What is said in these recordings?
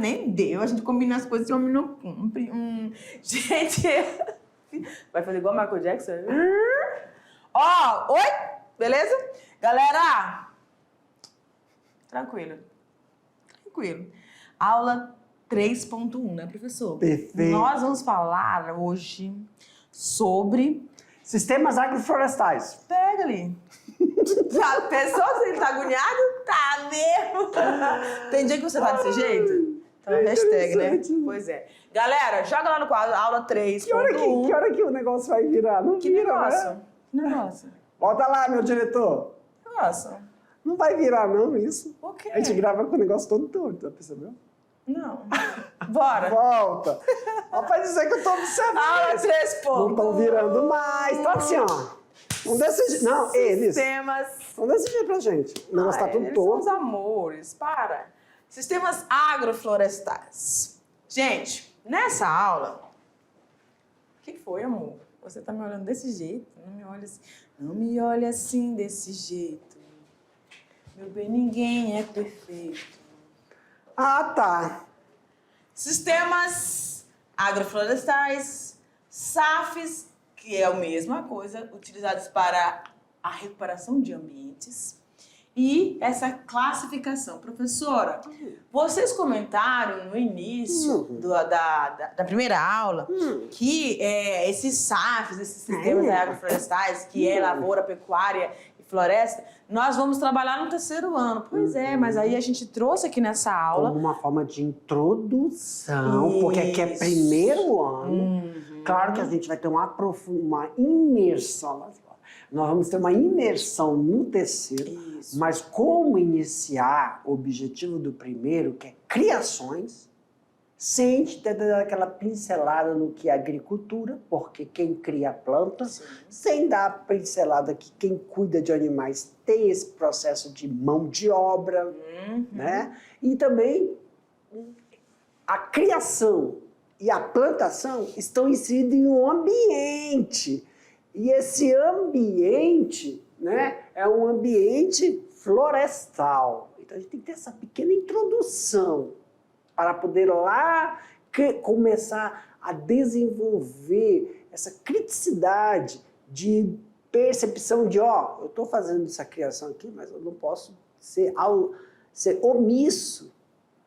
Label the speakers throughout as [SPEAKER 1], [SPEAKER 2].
[SPEAKER 1] nem deu. A gente combina as coisas e o homem não cumpre. Gente, vai fazer igual Michael Jackson? Ó, oi? Beleza? Galera, tranquilo. Aula 3.1, né, professor?
[SPEAKER 2] Perfeito.
[SPEAKER 1] Nós vamos falar hoje sobre...
[SPEAKER 2] Sistemas agroflorestais.
[SPEAKER 1] Pega ali. Já pensou se ele tá agoniado? Tá mesmo. Tem dia que você tá desse jeito? Então, hashtag, né? Pois é. Galera, joga lá no quadro, aula 3.1.
[SPEAKER 2] Que hora que o negócio vai virar? Não
[SPEAKER 1] Que
[SPEAKER 2] vira,
[SPEAKER 1] negócio?
[SPEAKER 2] né?
[SPEAKER 1] Que negócio?
[SPEAKER 2] Volta lá, meu diretor.
[SPEAKER 1] Negócio?
[SPEAKER 2] Não vai virar, não, isso.
[SPEAKER 1] O quê?
[SPEAKER 2] A gente grava com o negócio todo torto, tá percebendo?
[SPEAKER 1] Não. Bora.
[SPEAKER 2] Volta. Ó, pra dizer que eu tô observando.
[SPEAKER 1] Aula 3.1.
[SPEAKER 2] Não estão virando mais. Tá assim, ó. Não desse... Não, eles.
[SPEAKER 1] Sistemas...
[SPEAKER 2] Não desse jeito pra gente. O negócio tá tudo
[SPEAKER 1] Eles são os
[SPEAKER 2] torto.
[SPEAKER 1] amores. Para. Sistemas agroflorestais. Gente, nessa aula... O que foi, amor? Você tá me olhando desse jeito? Não me olha assim. Não me olhe assim, desse jeito. Meu bem, ninguém é perfeito.
[SPEAKER 2] Ah, tá.
[SPEAKER 1] Sistemas agroflorestais, SAFs, que é a mesma coisa, utilizados para a recuperação de ambientes. E essa classificação. Professora, vocês comentaram no início da primeira aula que esses SAFs, esses sistemas agroflorestais, que é lavoura, pecuária e floresta, nós vamos trabalhar no terceiro ano. Pois é, mas aí a gente trouxe aqui nessa aula...
[SPEAKER 2] Como uma forma de introdução, porque aqui é primeiro ano. Claro que a gente vai ter uma imersão. Nós vamos ter uma imersão no terceiro, mas como iniciar o objetivo do primeiro, que é criações, sem ter aquela pincelada no que é agricultura, porque quem cria planta, sem dar a pincelada que quem cuida de animais tem esse processo de mão de obra, né? E também a criação e a plantação estão inseridos em um ambiente. E esse ambiente, né, é um ambiente florestal. Então a gente tem que ter essa pequena introdução para poder lá começar a desenvolver essa criticidade de percepção de, ó, eu estou fazendo essa criação aqui, mas eu não posso ser omisso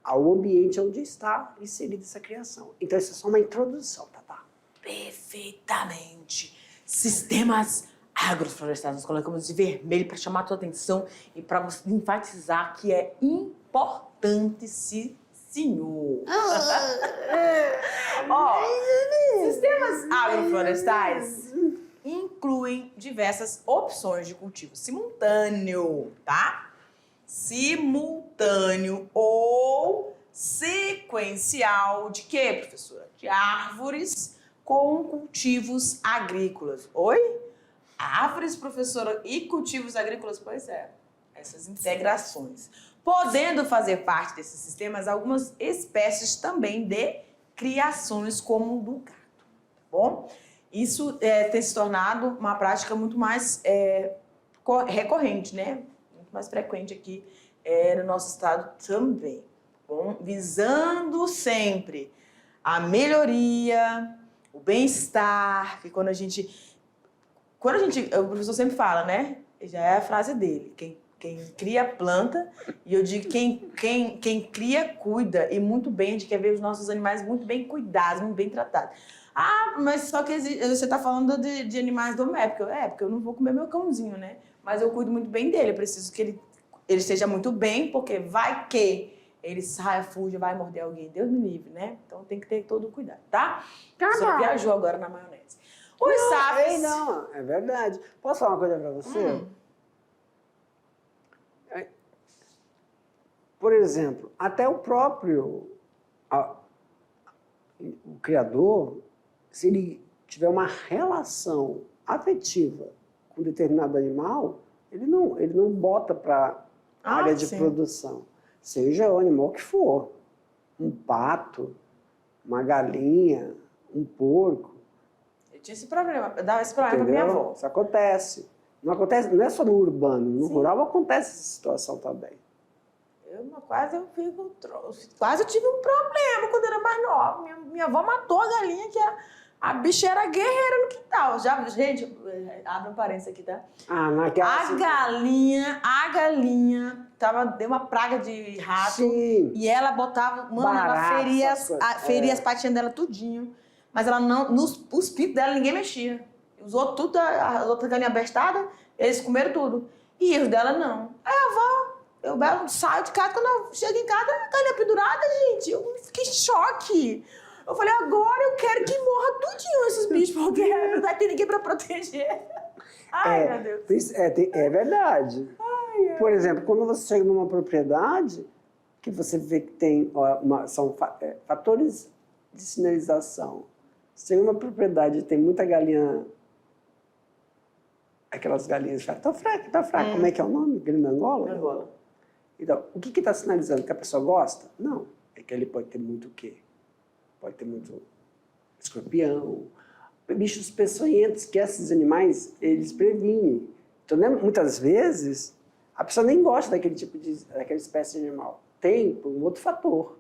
[SPEAKER 2] ao ambiente onde está inserida essa criação. Então isso é só uma introdução, tá?
[SPEAKER 1] Perfeitamente. Sistemas agroflorestais, nós colocamos de vermelho para chamar a tua atenção e para você enfatizar que é importante, sim, senhor. Ó, sistemas agroflorestais incluem diversas opções de cultivo simultâneo, tá? Simultâneo ou sequencial de quê, professora? De árvores com cultivos agrícolas. Oi? Árvores, professora, e cultivos agrícolas? Pois é, essas integrações. Podendo fazer parte desses sistemas algumas espécies também de criações como o do gado, tá bom? Isso tem se tornado uma prática muito mais recorrente, né? Muito mais frequente aqui no nosso estado também, tá bom? Visando sempre a melhoria, o bem-estar, que quando a gente, o professor sempre fala, né? Já é a frase dele, quem cria planta, e eu digo quem cria cuida, e muito bem, a gente quer ver os nossos animais muito bem cuidados, muito bem tratados. Ah, mas só que você está falando de animais domésticos. Porque eu não vou comer meu cãozinho, né? Mas eu cuido muito bem dele, eu preciso que ele esteja muito bem, porque vai que ele saia, fuja, vai morder alguém. Deus me livre, né? Então tem que ter todo o cuidado, tá? Você viajou agora na maionese. Os SAFs...
[SPEAKER 2] Não, é verdade. Posso falar uma coisa pra você? Por exemplo, até o próprio o criador, se ele tiver uma relação afetiva com determinado animal, ele não bota para a área de produção. Seja o animal que for. Um pato, uma galinha, um porco.
[SPEAKER 1] Eu tinha esse problema, eu dava esse problema pra minha avó.
[SPEAKER 2] Isso acontece. Não é só no urbano, no rural acontece essa situação também.
[SPEAKER 1] Quase eu tive um problema quando eu era mais nova. Minha avó matou a galinha, que a bicha era guerreira no quintal. Gente, abre um parênteses aqui, tá? A galinha deu uma praga de rato.
[SPEAKER 2] Sim.
[SPEAKER 1] E ela botava, ela feria as patinhas dela tudinho. Mas ela não, os picos dela ninguém mexia. Os outros, as outras galinhas bestadas, eles comeram tudo. E os dela não. Aí a avó, eu saio de casa, quando eu chego em casa, a galinha pendurada, gente. Eu fiquei em choque. Eu falei, agora eu quero que morra tudinho esses bichos, porque não vai ter ninguém pra proteger. Ai, meu Deus.
[SPEAKER 2] É verdade. Por exemplo, quando você chega numa propriedade, que você vê que tem são fatores de sinalização. Se tem uma propriedade e tem muita galinha, aquelas galinhas tá fraca. Como é que é o nome? Galinha Angola?
[SPEAKER 1] Angola.
[SPEAKER 2] Então, o que está sinalizando? Que a pessoa gosta? Não. É que ele pode ter muito o quê? Pode ter muito escorpião, bichos peçonhentos, que esses animais, eles previnem. Então, né, muitas vezes, a pessoa nem gosta daquela espécie de animal. Tem por um outro fator.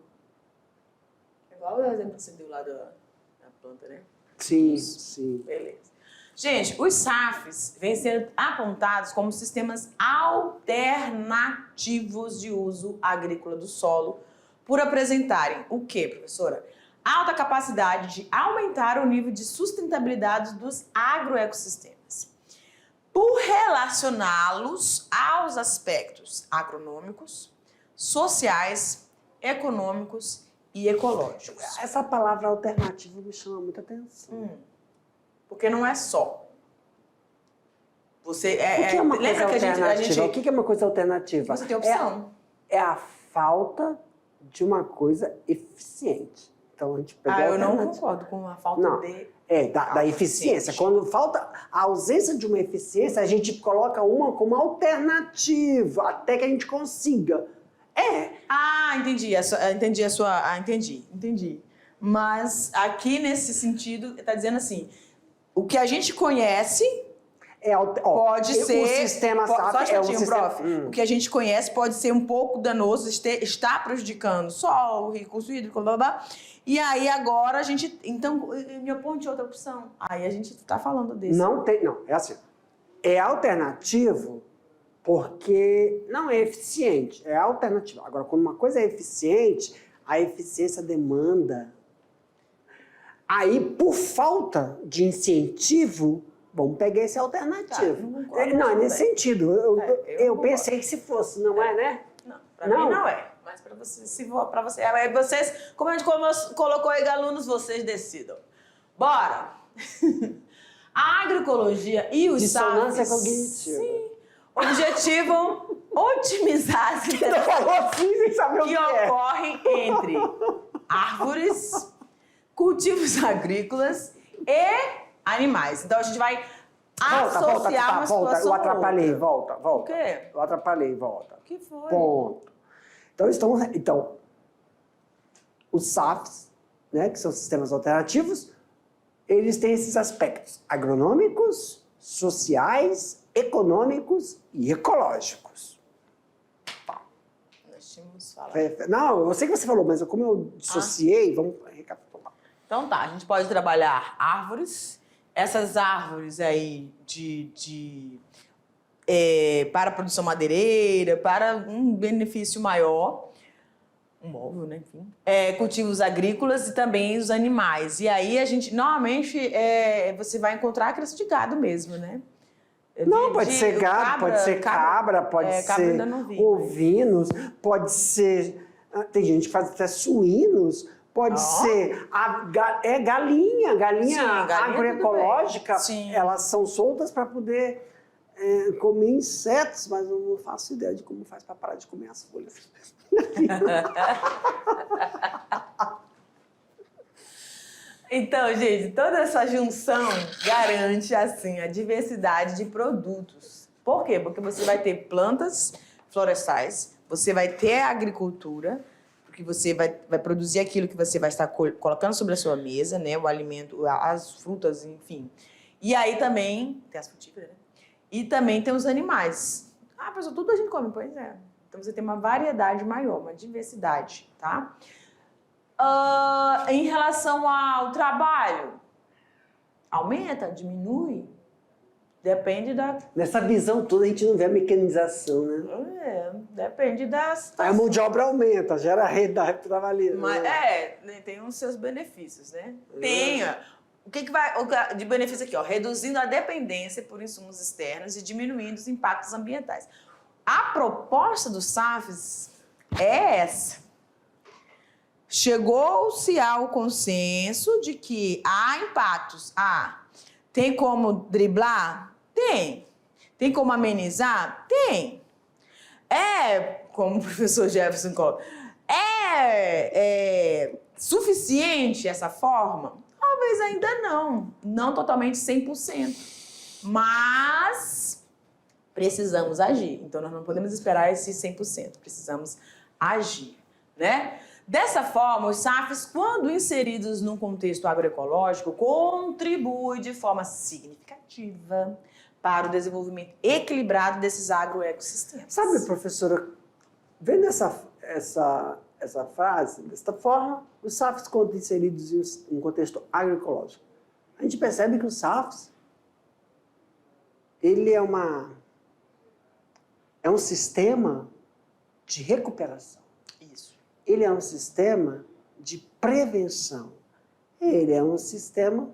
[SPEAKER 1] É igual o exemplo que você deu lá da planta, né?
[SPEAKER 2] Sim, sim.
[SPEAKER 1] Beleza. Gente, os SAFs vêm sendo apontados como sistemas alternativos de uso agrícola do solo por apresentarem o quê, professora? Alta capacidade de aumentar o nível de sustentabilidade dos agroecossistemas, por relacioná-los aos aspectos agronômicos, sociais, econômicos e ecológicos.
[SPEAKER 2] Essa palavra alternativa me chama muita atenção.
[SPEAKER 1] Porque não é só. Você
[SPEAKER 2] O que é uma coisa alternativa? O que é uma coisa alternativa?
[SPEAKER 1] Você tem opção.
[SPEAKER 2] É a falta de uma coisa eficiente. Então a gente pegou
[SPEAKER 1] eu não concordo com a falta de...
[SPEAKER 2] da eficiência. Quando falta a ausência de uma eficiência, a gente coloca uma como alternativa, até que a gente consiga.
[SPEAKER 1] Entendi. Entendi. Mas aqui nesse sentido, está dizendo assim, o que a gente conhece pode ser...
[SPEAKER 2] O sistema SAF é um sistema...
[SPEAKER 1] O que a gente conhece pode ser um pouco danoso, está prejudicando só o recurso hídrico, blá, blá, blá. E aí agora a gente... Então, me aponte outra opção. Aí a gente está falando desse.
[SPEAKER 2] Não, é assim. É alternativo porque não é eficiente. É alternativo. Agora, quando uma coisa é eficiente, a eficiência demanda. Aí, por falta de incentivo, vamos pegar esse alternativo. Não, é nesse sentido. Eu pensei que se fosse, não é, né?
[SPEAKER 1] Não, pra mim não é. Mas para você, se for para você, aí vocês, como a gente colocou aí, alunos, vocês decidam. Bora! A agroecologia e os
[SPEAKER 2] dissonância
[SPEAKER 1] SAFs,
[SPEAKER 2] cognitiva.
[SPEAKER 1] sim, objetivam otimizar as interações que ocorrem entre árvores, cultivos agrícolas e animais. Então a gente vai associar uma situação.
[SPEAKER 2] Eu atrapalhei, volta.
[SPEAKER 1] O quê?
[SPEAKER 2] Eu atrapalhei, volta.
[SPEAKER 1] O que foi?
[SPEAKER 2] Ponto. Então, os SAFs, né, que são sistemas alternativos, eles têm esses aspectos agronômicos, sociais, econômicos e ecológicos.
[SPEAKER 1] Nós tínhamos falado.
[SPEAKER 2] Não, eu sei que você falou, mas como eu dissociei, vamos recapitular.
[SPEAKER 1] Então tá, a gente pode trabalhar árvores, essas árvores aí para a produção madeireira, para um benefício maior, um móvel, né, enfim. Cultivos agrícolas e também os animais. E aí a gente, normalmente, você vai encontrar a criação de gado mesmo, né?
[SPEAKER 2] Pode ser gado, pode ser cabra, pode ser ovinos, pode ser... Tem gente que faz até suínos, pode ser galinha agroecológica, elas são soltas para poder comer insetos, mas eu não faço ideia de como faz para parar de comer as folhas.
[SPEAKER 1] Então, gente, toda essa junção garante, assim, a diversidade de produtos. Por quê? Porque você vai ter plantas florestais, você vai ter a agricultura, porque você vai produzir aquilo que você vai estar colocando sobre a sua mesa, né? O alimento, as frutas, enfim. E aí também tem as frutíferas, né? E também tem os animais. Pessoal, tudo a gente come, pois é. Então, você tem uma variedade maior, uma diversidade, tá? Em relação ao trabalho, aumenta, diminui? Depende da...
[SPEAKER 2] Nessa visão toda, a gente não vê a mecanização, né?
[SPEAKER 1] Depende da situação.
[SPEAKER 2] Aí a mão de obra aumenta, gera a rede da trabalhista.
[SPEAKER 1] Mas, tem os seus benefícios, né? O que vai de benefício aqui? Ó, reduzindo a dependência por insumos externos e diminuindo os impactos ambientais. A proposta do SAFs é essa. Chegou-se ao consenso de que há impactos. Tem como driblar? Tem. Tem como amenizar? Tem. Como o professor Jefferson coloca, suficiente essa forma? Talvez ainda não totalmente 100%, mas precisamos agir. Então, nós não podemos esperar esse 100%, precisamos agir, né? Dessa forma, os SAFs, quando inseridos num contexto agroecológico, contribuem de forma significativa para o desenvolvimento equilibrado desses agroecossistemas.
[SPEAKER 2] Sabe, professora, vendo essa frase, desta forma, os SAFs, quando inseridos em um contexto agroecológico, a gente percebe que os SAFs, ele é um sistema de recuperação.
[SPEAKER 1] Isso.
[SPEAKER 2] Ele é um sistema de prevenção. Ele é um sistema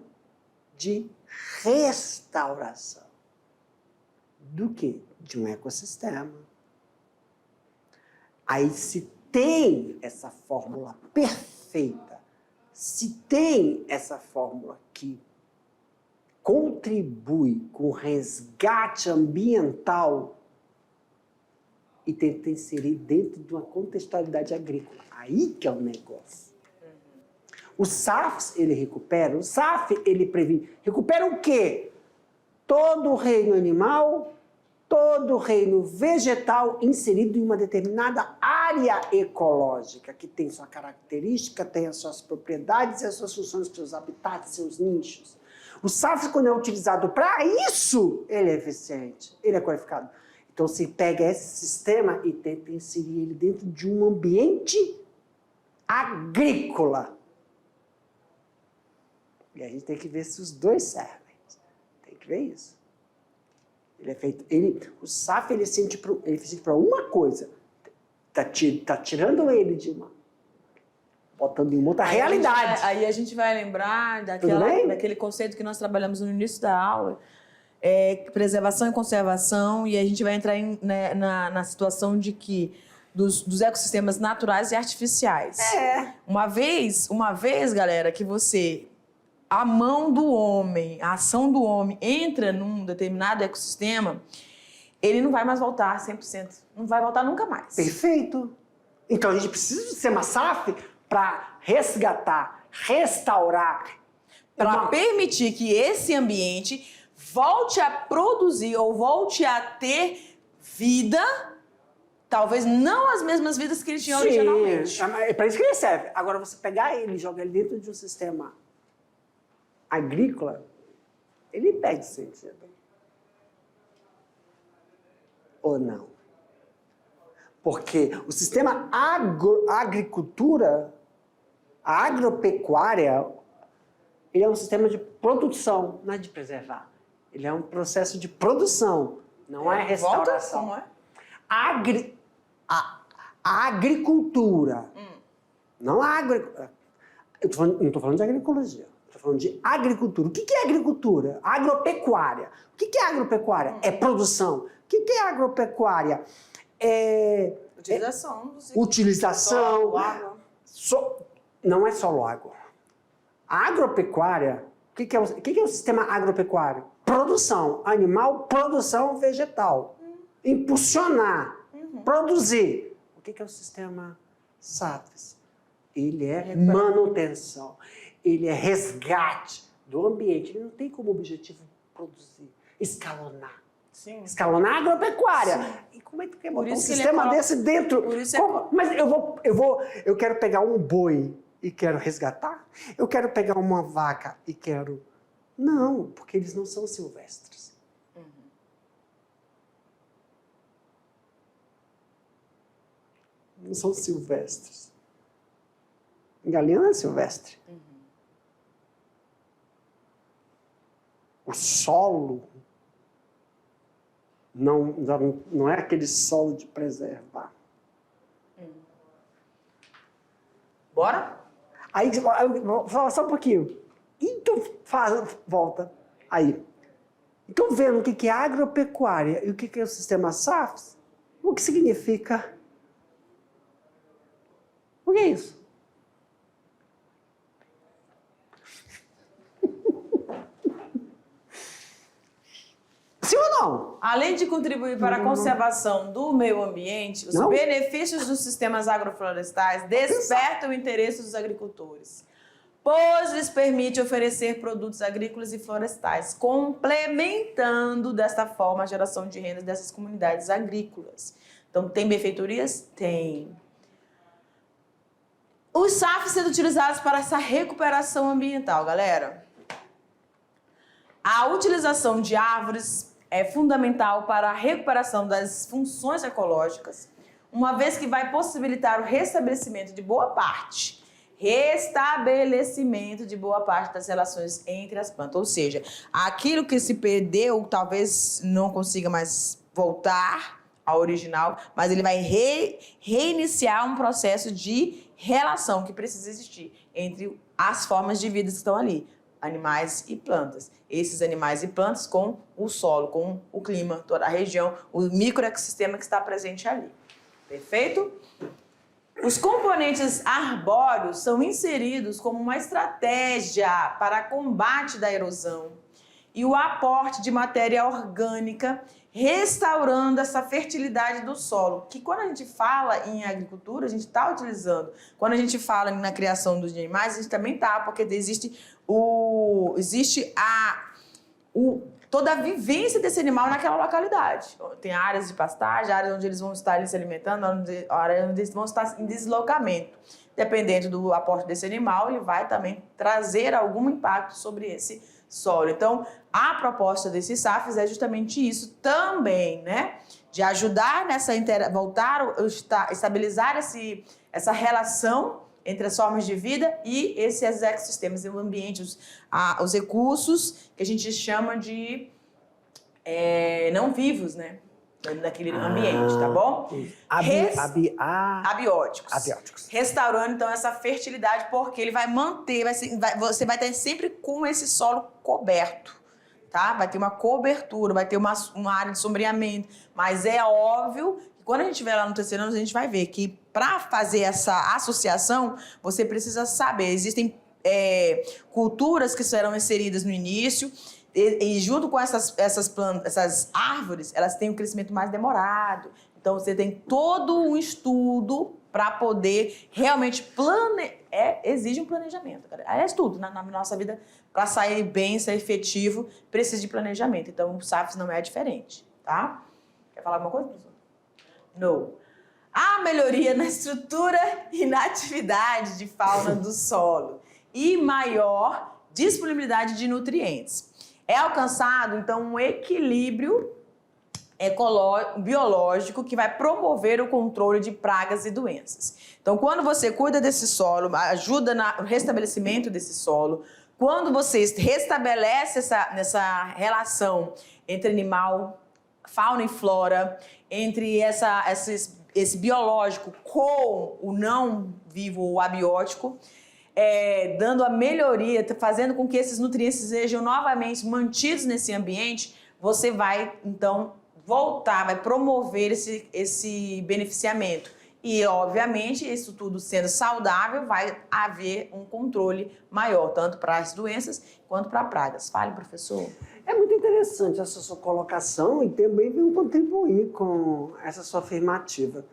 [SPEAKER 2] de restauração. Do quê? De um ecossistema. Aí, se tem essa fórmula perfeita, se tem essa fórmula que contribui com o resgate ambiental e tenta inserir dentro de uma contextualidade agrícola, aí que é o negócio. O SAFs, ele recupera, o SAF, ele previne. Recupera o quê? Todo o reino animal, todo o reino vegetal inserido em uma determinada área ecológica, que tem sua característica, tem as suas propriedades, as suas funções, seus habitats, seus nichos. O SAF, quando é utilizado para isso, ele é eficiente, ele é qualificado. Então, você pega esse sistema e tenta inserir ele dentro de um ambiente agrícola. E a gente tem que ver se os dois servem. Tem que ver isso. Ele é feito, o SAF, ele serve para uma coisa. Tá tirando ele de uma, botando em uma outra realidade.
[SPEAKER 1] Aí a gente vai lembrar daquele conceito que nós trabalhamos no início da aula, preservação e conservação, e a gente vai entrar na situação de que dos ecossistemas naturais e artificiais. Uma vez, galera, que a mão do homem, a ação do homem entra num determinado ecossistema, ele não vai mais voltar 100%. Não vai voltar nunca mais.
[SPEAKER 2] Perfeito. Então a gente precisa de ser uma SAF para resgatar, restaurar.
[SPEAKER 1] Para permitir que esse ambiente volte a produzir ou volte a ter vida, talvez não as mesmas vidas que ele tinha originalmente.
[SPEAKER 2] É para isso que ele serve. Agora, você pegar ele e jogar ele dentro de um sistema agrícola, ele perde sentido. Ou não? Porque o sistema agricultura, a agropecuária, ele é um sistema de produção, não é de preservar. Ele é um processo de produção, não é restauração.
[SPEAKER 1] Como é?
[SPEAKER 2] A agricultura, não a agricultura. Não estou falando de agroecologia. Estou falando de agricultura. O que é agricultura? Agropecuária. O que é agropecuária? É produção. O que é agropecuária? Utilização.
[SPEAKER 1] Água.
[SPEAKER 2] Não é solo água. A agropecuária, o que é o sistema agropecuário? Produção animal, produção vegetal. Impulsionar, produzir. O que é o sistema SAFs? Ele é manutenção. Ele é resgate do ambiente. Ele não tem como objetivo produzir, escalonar.
[SPEAKER 1] Sim.
[SPEAKER 2] Escalonar a agropecuária.
[SPEAKER 1] Sim.
[SPEAKER 2] E como é que tu quer botar um sistema desse dentro? Mas eu quero pegar um boi e quero resgatar? Eu quero pegar uma vaca e quero... Não, porque eles não são silvestres. não são silvestres. Galinha não é silvestre. O solo não é aquele solo de preservar.
[SPEAKER 1] Bora?
[SPEAKER 2] Aí, só um pouquinho. Então, volta. Aí. Então, vendo o que é agropecuária e o que é o sistema SAFs, o que significa? O que é isso? Sim ou não?
[SPEAKER 1] Além de contribuir para a conservação do meio ambiente, os benefícios dos sistemas agroflorestais despertam o interesse dos agricultores, pois lhes permite oferecer produtos agrícolas e florestais, complementando desta forma a geração de renda dessas comunidades agrícolas. Então, tem benfeitorias? Tem. Os SAFs sendo utilizados para essa recuperação ambiental, galera. A utilização de árvores é fundamental para a recuperação das funções ecológicas, uma vez que vai possibilitar o restabelecimento de boa parte das relações entre as plantas. Ou seja, aquilo que se perdeu talvez não consiga mais voltar ao original, mas ele vai reiniciar um processo de relação que precisa existir entre as formas de vida que estão ali, animais e plantas. Esses animais e plantas com o solo, com o clima, toda a região, o microecossistema que está presente ali. Perfeito? Os componentes arbóreos são inseridos como uma estratégia para combate da erosão e o aporte de matéria orgânica, restaurando essa fertilidade do solo, que quando a gente fala em agricultura, a gente está utilizando. Quando a gente fala na criação dos animais, a gente também está, porque existe toda a vivência desse animal naquela localidade. Tem áreas de pastagem, áreas onde eles vão estar ali se alimentando, áreas onde eles vão estar em deslocamento. Dependendo do aporte desse animal, ele vai também trazer algum impacto sobre esse solo. Então, a proposta desses SAFs é justamente isso também, né? De ajudar nessa estabilizar essa relação entre as formas de vida e esses ecossistemas, o ambiente, os recursos que a gente chama de não vivos, né? Naquele ambiente, tá bom? Abióticos. Restaurando, então, essa fertilidade, porque ele vai manter, você vai ter sempre com esse solo coberto, tá? Vai ter uma cobertura, vai ter uma área de sombreamento, mas é óbvio que quando a gente estiver lá no terceiro ano, a gente vai ver que para fazer essa associação, você precisa saber, existem culturas que serão inseridas no início, e junto com essas plantas, essas árvores, elas têm um crescimento mais demorado. Então, você tem todo um estudo para poder realmente exige um planejamento. Aliás, tudo na nossa vida, para sair bem, ser efetivo, precisa de planejamento. Então, o SAFs não é diferente, tá? Quer falar alguma coisa, professor? Não. A melhoria na estrutura e na atividade de fauna do solo e maior disponibilidade de nutrientes. É alcançado, então, um equilíbrio biológico que vai promover o controle de pragas e doenças. Então, quando você cuida desse solo, ajuda no restabelecimento desse solo, quando você restabelece essa relação entre animal, fauna e flora, entre esse biológico com o não vivo, o abiótico, dando a melhoria, fazendo com que esses nutrientes sejam novamente mantidos nesse ambiente, você vai, então, vai promover esse beneficiamento. E, obviamente, isso tudo sendo saudável, vai haver um controle maior, tanto para as doenças quanto para pragas. Fale, professor.
[SPEAKER 2] É muito interessante essa sua colocação e também venho contribuir com essa sua afirmativa.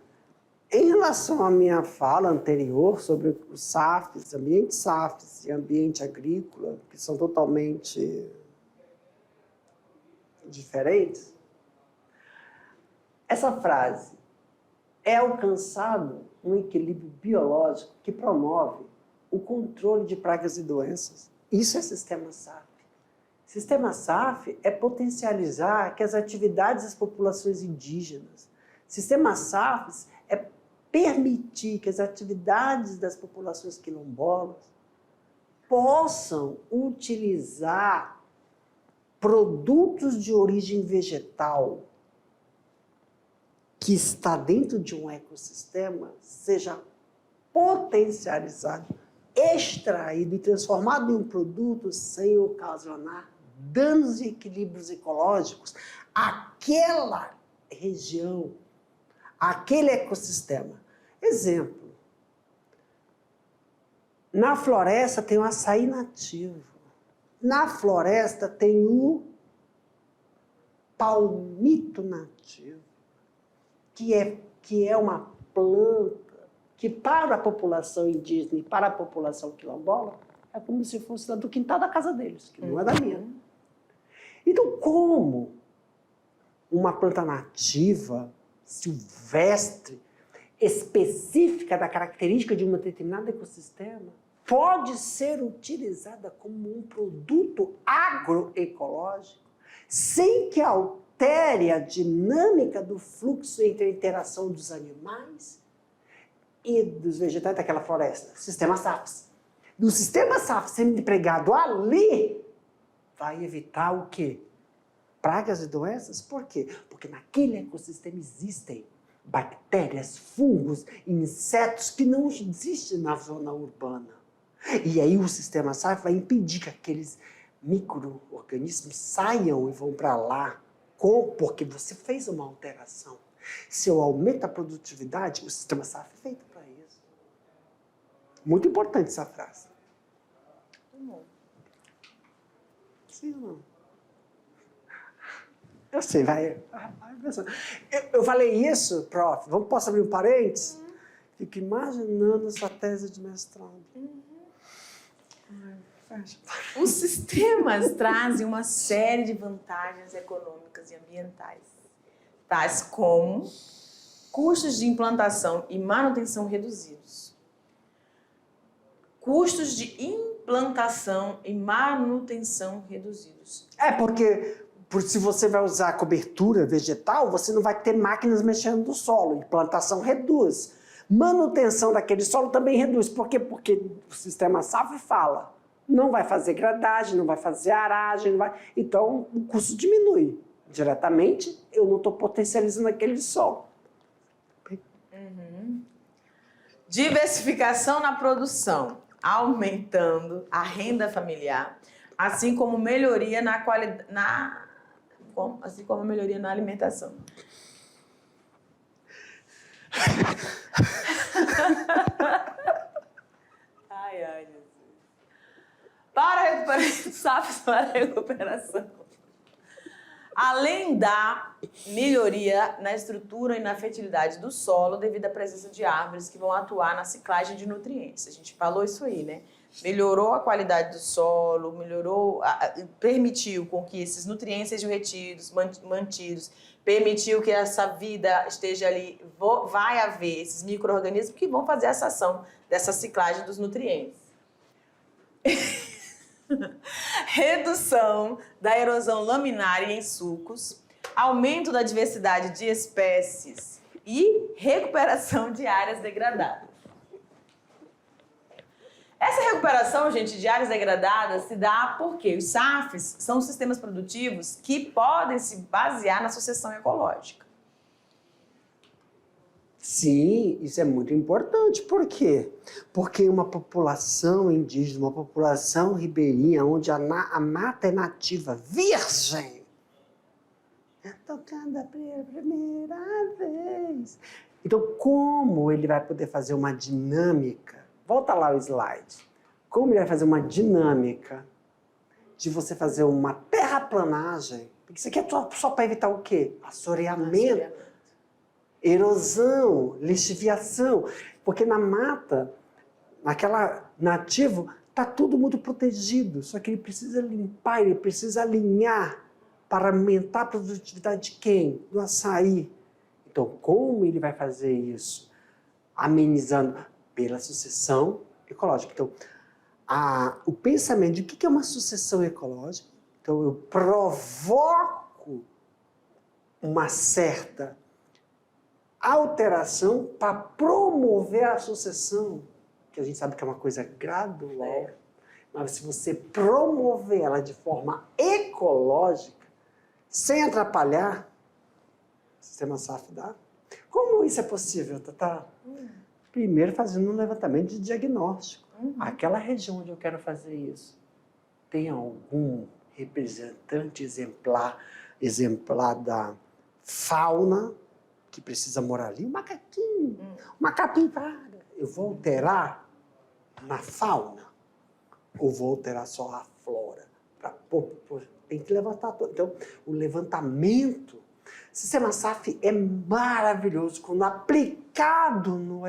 [SPEAKER 2] Em relação à minha fala anterior sobre os SAFs, ambiente SAFs e ambiente agrícola, que são totalmente diferentes, essa frase é alcançado um equilíbrio biológico que promove o controle de pragas e doenças. Isso é sistema SAF. Sistema SAF é potencializar que as atividades das populações indígenas. Sistema SAF é permitir que as atividades das populações quilombolas possam utilizar produtos de origem vegetal que está dentro de um ecossistema, seja potencializado, extraído e transformado em um produto sem ocasionar danos e equilíbrios ecológicos àquela região, àquele ecossistema. Exemplo, na floresta tem o açaí nativo, na floresta tem o palmito nativo, que é uma planta que para a população indígena e para a população quilombola é como se fosse do quintal da casa deles, que não é da minha. Então, como uma planta nativa, silvestre, específica da característica de um determinado ecossistema, pode ser utilizada como um produto agroecológico sem que altere a dinâmica do fluxo entre a interação dos animais e dos vegetais daquela floresta, sistema SAFs. Do sistema SAF sendo empregado ali, vai evitar o quê? Pragas e doenças? Por quê? Porque naquele ecossistema existem bactérias, fungos, insetos que não existem na zona urbana. E aí o sistema SAF vai impedir que aqueles micro-organismos saiam e vão para lá, porque você fez uma alteração. Se eu aumento a produtividade, o sistema SAF é feito para isso. Muito importante essa frase. Sim ou não? Eu sei, vai. Eu falei isso, prof. Posso abrir um parênteses? Fico imaginando sua tese de mestrado.
[SPEAKER 1] Os sistemas trazem uma série de vantagens econômicas e ambientais, tais como custos de implantação e manutenção reduzidos. Custos de implantação e manutenção reduzidos.
[SPEAKER 2] Porque se você vai usar cobertura vegetal, você não vai ter máquinas mexendo no solo. Implantação reduz. Manutenção daquele solo também reduz. Por quê? Porque o sistema SAF fala, não vai fazer gradagem, não vai fazer aragem, não vai... Então o custo diminui. Diretamente, eu não estou potencializando aquele solo.
[SPEAKER 1] Diversificação na produção, aumentando a renda familiar, assim como melhoria na qualidade, assim como melhoria na alimentação. Ai, Jesus. Para a recuperação, SAFs para a recuperação. Além da melhoria na estrutura e na fertilidade do solo devido à presença de árvores que vão atuar na ciclagem de nutrientes. A gente falou isso aí, né? Melhorou a qualidade do solo, permitiu com que esses nutrientes sejam retidos, mantidos, permitiu que essa vida esteja ali, vai haver esses micro-organismos que vão fazer essa ação dessa ciclagem dos nutrientes. Redução da erosão laminar em sulcos, aumento da diversidade de espécies e recuperação de áreas degradadas. Essa recuperação, gente, de áreas degradadas se dá porque os SAFs são sistemas produtivos que podem se basear na sucessão ecológica.
[SPEAKER 2] Sim, isso é muito importante. Por quê? Porque uma população indígena, uma população ribeirinha, onde a mata é nativa, virgem, é tocando a primeira vez. Então, como ele vai poder fazer uma dinâmica? Volta lá o slide. Como ele vai fazer uma dinâmica de você fazer uma terraplanagem? Porque isso aqui é só para evitar o quê? Assoreamento. Erosão, lixiviação, porque na mata, naquela nativo, está tudo muito protegido, só que ele precisa limpar, ele precisa alinhar para aumentar a produtividade de quem? Do açaí. Então, como ele vai fazer isso? Amenizando pela sucessão ecológica. Então, o pensamento de o que é uma sucessão ecológica? Então, eu provoco uma certa alteração para promover a sucessão, que a gente sabe que é uma coisa gradual, mas se você promover ela de forma ecológica, sem atrapalhar, o sistema SAF dá. Como isso é possível, Tatá? Primeiro fazendo um levantamento de diagnóstico. Aquela região onde eu quero fazer isso, tem algum representante exemplar da fauna que precisa morar ali? Um macaquinho, uma capivara. Eu vou alterar na fauna ou vou alterar só a flora? Tem que levantar tudo. Então, o levantamento, o sistema SAF é maravilhoso quando aplicado no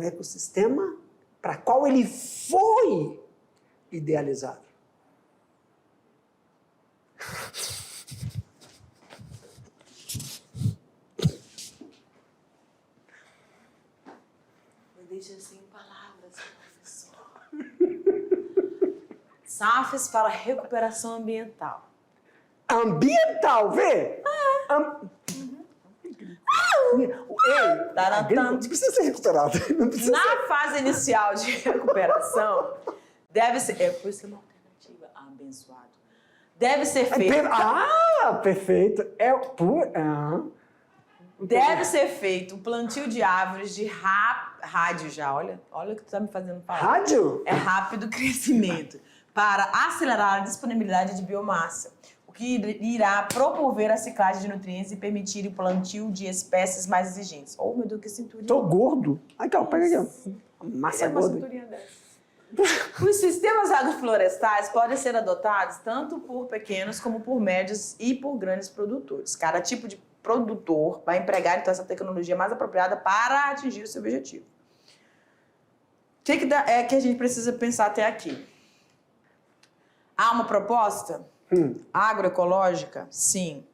[SPEAKER 2] ecossistema para qual ele foi idealizado.
[SPEAKER 1] Me deixa sem palavras, professor. SAFs para recuperação ambiental.
[SPEAKER 2] Ambiental, vê? Não precisa ser recuperado. Não precisa
[SPEAKER 1] Na fase inicial de recuperação, deve ser... por isso é uma alternativa, abençoado. Deve ser feito...
[SPEAKER 2] Perfeito.
[SPEAKER 1] Deve ser feito o plantio de árvores de rádio já. Olha o que tu tá me fazendo falar.
[SPEAKER 2] Rádio?
[SPEAKER 1] É rápido crescimento para acelerar a disponibilidade de biomassa, o que irá promover a ciclagem de nutrientes e permitir o plantio de espécies mais exigentes. Oh, meu Deus, que cinturinha.
[SPEAKER 2] Tô gordo. Aqui, ó, pega aqui. Massa
[SPEAKER 1] uma
[SPEAKER 2] gorda.
[SPEAKER 1] cinturinha dessa. Os sistemas agroflorestais podem ser adotados tanto por pequenos como por médios e por grandes produtores. Cada tipo de produtor vai empregar então essa tecnologia mais apropriada para atingir o seu objetivo. O que a gente precisa pensar até aqui? Há uma proposta agroecológica? Sim.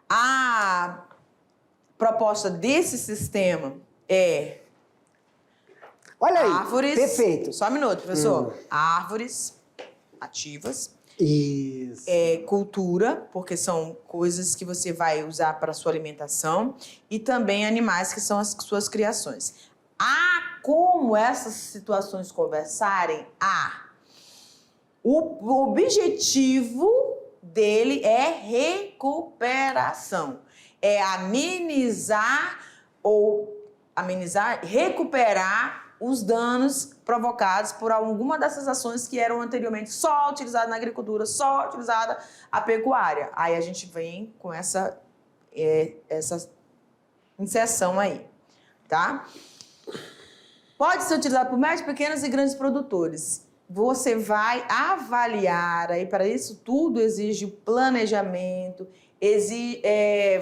[SPEAKER 1] A proposta desse sistema é
[SPEAKER 2] Olha aí,
[SPEAKER 1] árvores.
[SPEAKER 2] perfeito.
[SPEAKER 1] Só um minuto, professor. Árvores ativas.
[SPEAKER 2] Isso.
[SPEAKER 1] Cultura, porque são coisas que você vai usar para a sua alimentação. E também animais, que são as suas criações. Como essas situações conversarem? O objetivo dele é recuperação. É recuperar os danos provocados por alguma dessas ações que eram anteriormente só utilizadas na agricultura, só utilizada a pecuária. Aí a gente vem com essa inserção aí, tá? Pode ser utilizado por médios, pequenos e grandes produtores. Você vai avaliar, aí para isso tudo exige planejamento,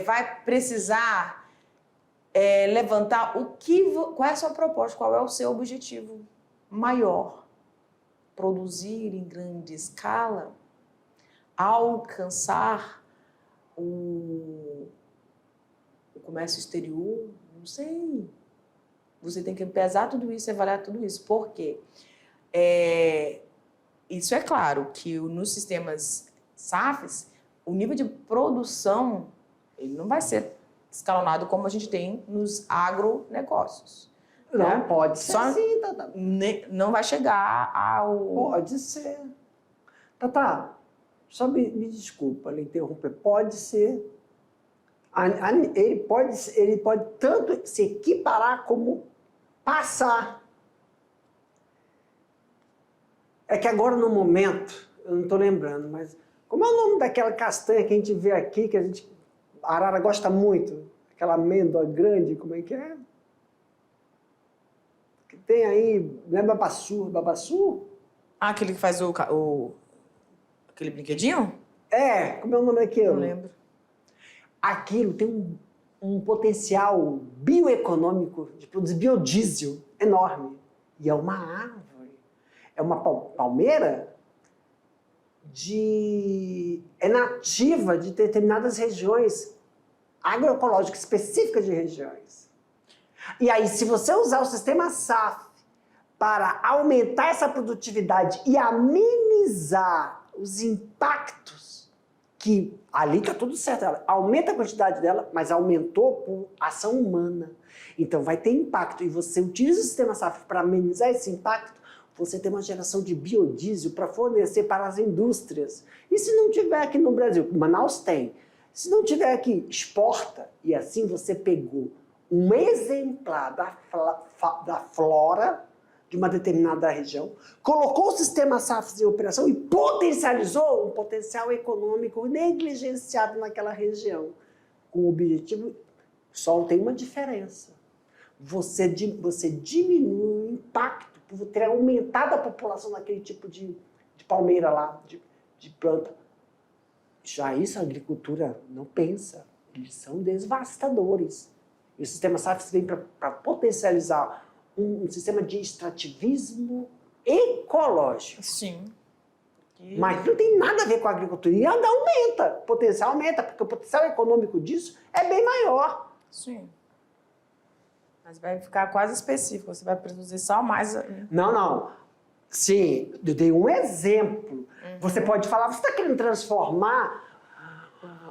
[SPEAKER 1] vai precisar levantar qual é a sua proposta, qual é o seu objetivo maior. Produzir em grande escala, alcançar o comércio exterior, não sei. Você tem que pesar tudo isso, avaliar tudo isso. Por quê? Isso é claro que nos sistemas SAFs, o nível de produção ele não vai ser escalonado como a gente tem nos agronegócios.
[SPEAKER 2] Não,
[SPEAKER 1] né?
[SPEAKER 2] pode ser sim, Tatá.
[SPEAKER 1] Não vai chegar ao...
[SPEAKER 2] Pode ser. Tatá, só me desculpa lhe interromper. Pode ser. Ele pode tanto se equiparar como passar. É que agora, no momento, eu não estou lembrando, mas como é o nome daquela castanha que a gente vê aqui, que a arara gosta muito? Aquela amêndoa grande, como é que é? Que tem aí, não é babaçu?
[SPEAKER 1] Aquele que faz aquele brinquedinho?
[SPEAKER 2] Como é o nome daquilo?
[SPEAKER 1] Não lembro.
[SPEAKER 2] Aquilo tem um potencial bioeconômico de produzir biodiesel enorme. E é uma árvore. É uma palmeira é nativa de determinadas regiões agroecológicas específicas de regiões. E aí, se você usar o sistema SAF para aumentar essa produtividade e amenizar os impactos que ali está tudo certo. Ela aumenta a quantidade dela, mas aumentou por ação humana. Então vai ter impacto. E você utiliza o sistema SAF para amenizar esse impacto, você tem uma geração de biodiesel para fornecer para as indústrias. E se não tiver aqui no Brasil, Manaus tem. Se não tiver aqui, exporta. E assim você pegou um exemplar da flora de uma determinada região, colocou o sistema SAF em operação e potencializou um potencial econômico negligenciado naquela região. Com o objetivo, só tem uma diferença. Você diminui o impacto por ter aumentado a população daquele tipo de palmeira lá, de planta. Já isso a agricultura não pensa. Eles são devastadores. E o sistema SAF vem para potencializar um sistema de extrativismo ecológico.
[SPEAKER 1] Sim.
[SPEAKER 2] Mas não tem nada a ver com a agricultura. E ainda aumenta, o potencial aumenta, porque o potencial econômico disso é bem maior.
[SPEAKER 1] Sim. Mas vai ficar quase específico, você vai produzir só mais...
[SPEAKER 2] Não. Sim, eu dei um exemplo. Você pode falar, você está querendo transformar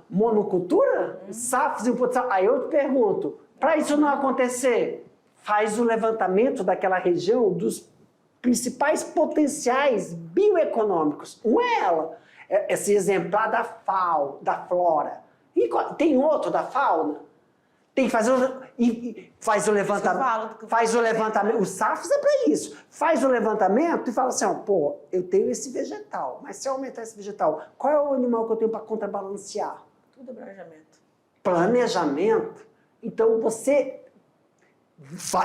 [SPEAKER 2] monocultura? SAFs em potencial? Aí eu te pergunto, para isso não acontecer, faz o levantamento daquela região dos principais potenciais bioeconômicos. Um é ela, esse exemplar da flora. E tem outro da fauna? Tem que fazer faz o levantamento. Faz o levantamento. O SAFs é para isso. Faz o levantamento e fala assim, pô, eu tenho esse vegetal, mas se eu aumentar esse vegetal, qual é o animal que eu tenho para contrabalancear?
[SPEAKER 1] Tudo é planejamento.
[SPEAKER 2] Planejamento. Então você...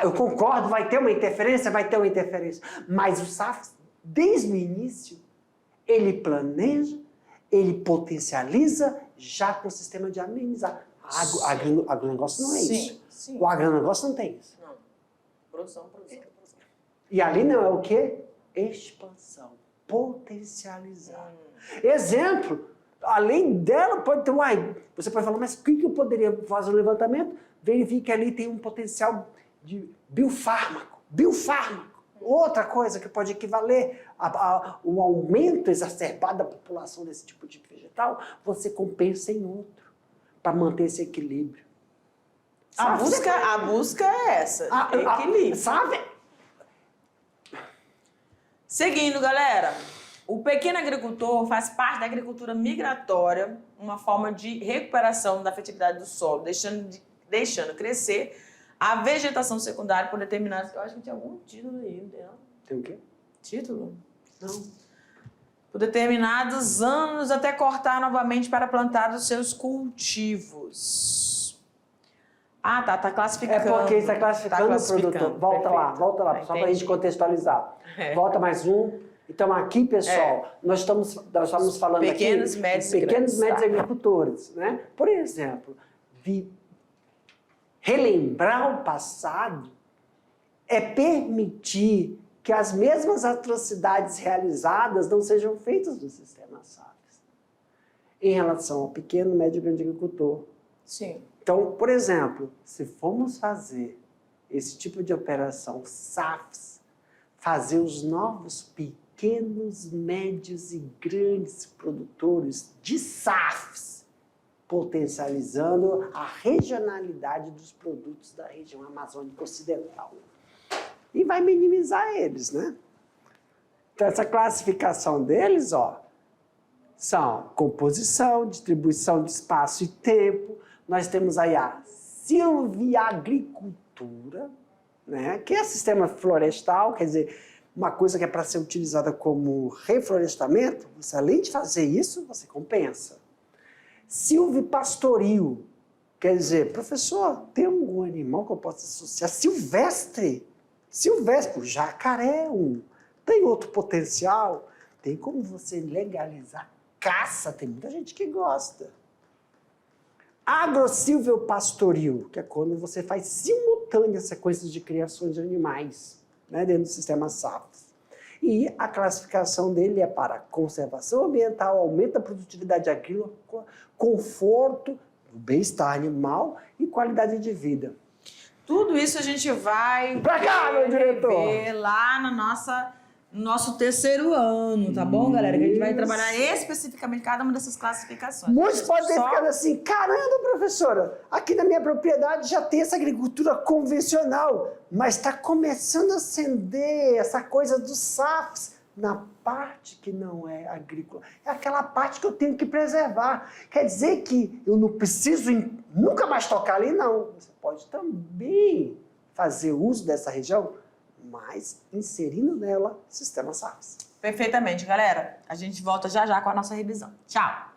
[SPEAKER 2] Eu concordo, vai ter uma interferência, mas o SAFs, desde o início, ele planeja, ele potencializa, já com o sistema de amenizar. Agronegócio não é isso.
[SPEAKER 1] Sim.
[SPEAKER 2] O agronegócio não tem isso.
[SPEAKER 1] Não. Produção.
[SPEAKER 2] E ali não é o quê? Expansão. Potencializar. Exemplo, além dela, pode ter... você pode falar, mas o que eu poderia fazer um levantamento? Verifique que ali tem um potencial de biofármaco. Outra coisa que pode equivaler ao aumento exacerbado da população desse tipo de vegetal, você compensa em outro, para manter esse equilíbrio.
[SPEAKER 1] A busca é essa, equilíbrio.
[SPEAKER 2] Sabe?
[SPEAKER 1] Seguindo, galera, o pequeno agricultor faz parte da agricultura migratória, uma forma de recuperação da fertilidade do solo, deixando crescer a vegetação secundária por determinados... Eu acho que tinha algum título aí, não?
[SPEAKER 2] Tem o quê?
[SPEAKER 1] Título?
[SPEAKER 2] Não.
[SPEAKER 1] Por determinados anos até cortar novamente para plantar os seus cultivos. Tá classificando.
[SPEAKER 2] É porque está classificando o produtor. Volta lá, só para a gente contextualizar. Volta mais um. Então aqui, pessoal, nós estamos falando
[SPEAKER 1] pequenos, médios e
[SPEAKER 2] médios agricultores, né? Por exemplo, relembrar o passado é permitir que as mesmas atrocidades realizadas não sejam feitas no sistema SAFs. Em relação ao pequeno, médio e grande agricultor.
[SPEAKER 1] Sim.
[SPEAKER 2] Então, por exemplo, se formos fazer esse tipo de operação SAFs, fazer os novos pequenos, médios e grandes produtores de SAFs, potencializando a regionalidade dos produtos da região amazônica ocidental. E vai minimizar eles, né? Então, essa classificação deles, são composição, distribuição de espaço e tempo. Nós temos aí a silviagricultura, né? Que é sistema florestal, quer dizer, uma coisa que é para ser utilizada como reflorestamento. Você, além de fazer isso, você compensa. Silvipastoril, quer dizer, professor, tem algum animal que eu possa associar? Silvestre, o jacaré é um. Tem outro potencial? Tem como você legalizar caça? Tem muita gente que gosta. Agrosilvopastoril, que é quando você faz simultâneas sequências de criações de animais, né, dentro do sistema SAFs. E a classificação dele é para conservação ambiental, aumento da produtividade agrícola, conforto, bem-estar animal e qualidade de vida.
[SPEAKER 1] Tudo isso a gente vai
[SPEAKER 2] pra cá, meu diretor,
[SPEAKER 1] ver lá na nossa no nosso terceiro ano, tá bom, galera? Que a gente vai
[SPEAKER 2] Isso.
[SPEAKER 1] trabalhar especificamente cada uma dessas classificações.
[SPEAKER 2] Muitos podem ter
[SPEAKER 1] Só-
[SPEAKER 2] ficado assim, caramba, professora, aqui na minha propriedade já tem essa agricultura convencional, mas está começando a acender essa coisa dos SAFs na parte que não é agrícola. É aquela parte que eu tenho que preservar. Quer dizer que eu não preciso nunca mais tocar ali, não. Você pode também fazer uso dessa região, mas inserindo nela sistemas SAFs.
[SPEAKER 1] Perfeitamente, galera. A gente volta já já com a nossa revisão. Tchau!